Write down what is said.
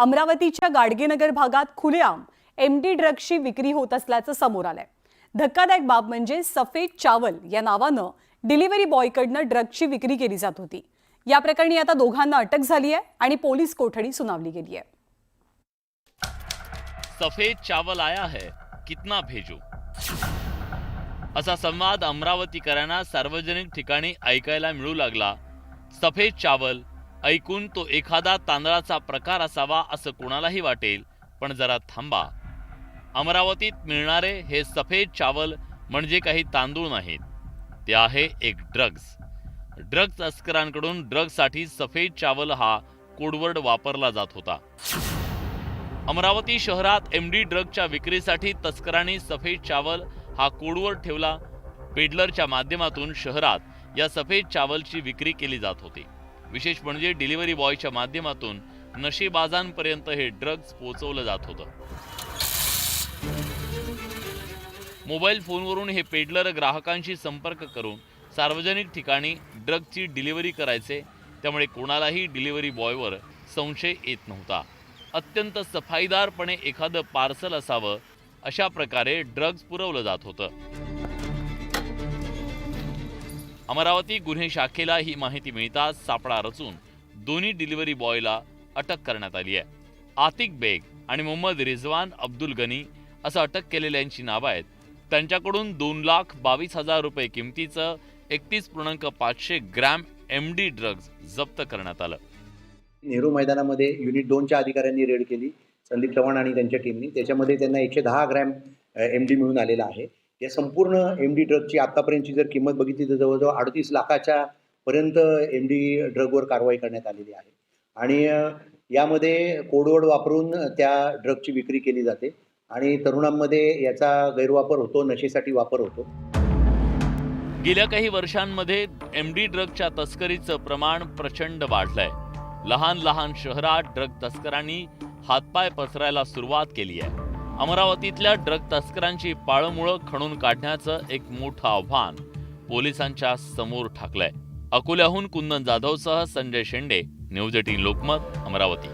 अमरावतीच्या गाडगेनगर भागात खुलेआम एमडी ड्रग्सची विक्री होत असल्याचं समोर आलंय। धक्कादायक बाब म्हणजे सफेद चावल या नावानं डिलिव्हरी बॉयकडनं ड्रग्सची विक्री केली जात होती। या प्रकरणी आता दोघांना अटक झाली आहे आणि पोलीस कोठडी सुनावली गेली आहे। सफेद चावल आया है, कितना भेजू, असा संवाद अमरावतीकरांना सार्वजनिक ठिकाणी ऐकायला मिळू लागला। सफेद चावल ऐकून तो एखादा तांदळाचा प्रकार असावा असं कोणालाही वाटेल, पण जरा थांबा। अमरावतीत मिळणारे हे सफेद चावल म्हणजे काही तांदूळ नाहीत, ते आहे एक ड्रग्ज तस्करांकडून ड्रग्जसाठी सफेद चावल हा कोडवर्ड वापरला जात होता। अमरावती शहरात एमडी ड्रग्जच्या विक्रीसाठी तस्करांनी सफेद चावल हा कोडवर्ड ठेवला। पेडलरच्या माध्यमातून शहरात या सफेद चावलची विक्री केली जात होती। विशेष म्हणजे डिलिव्हरी बॉयच्या माध्यमातून नशेबाजांपर्यंत हे ड्रग्ज पोहोचवलं जात होतं। मोबाईल फोनवरून हे पेडलर ग्राहकांशी संपर्क करून सार्वजनिक ठिकाणी ड्रग्जची डिलिव्हरी करायचे, त्यामुळे कोणालाही डिलिव्हरी बॉयवर संशय येत नव्हता। अत्यंत सफाईदारपणे एखादं पार्सल असावं अशा प्रकारे ड्रग्ज पुरवलं जात होतं। अमरावती गुन्हे शाखेला ही माहिती मिळताच सापळा रचून दोन्ही डिलिव्हरी बॉयला अटक करण्यात आली आहे। आतिक बेग आणि मोहम्मद रिजवान अब्दुल गनी असं अटक केलेल्यांची नावं आहेत। त्यांच्याकडून 2,22,000 रुपये किमतीचं 31.5 ग्रॅम एमडी ड्रग्ज जप्त करण्यात आलं। नेहरू मैदानामध्ये युनिट 2च्या अधिकाऱ्यांनी रेड केली, संदीप चव्हाण आणि त्यांच्या टीमनी। त्याच्यामध्ये त्यांना 110 ग्रॅम एमडी मिळून आलेला आहे। या संपूर्ण एमडी ड्रगची आतापर्यंतची जर किंमत बघितली तर जवळजवळ 38 लाखाच्या पर्यंत एमडी ड्रगवर कारवाई करण्यात आलेली आहे। आणि यामध्ये कोडवर्ड वापरून त्या ड्रगची विक्री केली जाते आणि तरुणांमध्ये याचा गैरवापर होतो, नशेसाठी वापर होतो। गेल्या काही वर्षांमध्ये एमडी ड्रगच्या तस्करीचं प्रमाण प्रचंड वाढलंय। लहान लहान शहरात ड्रग तस्करांनी हातपाय पसरायला सुरुवात केली आहे। अमरावतीतल्या ड्रग तस्करांची पाळमुळं खणून काढण्याचं एक मोठं आव्हान पोलिसांच्या समोर ठाकलंय। अकोल्याहून कुंदन जाधवसह संजय शेंडे, न्यूज 18 लोकमत, अमरावती।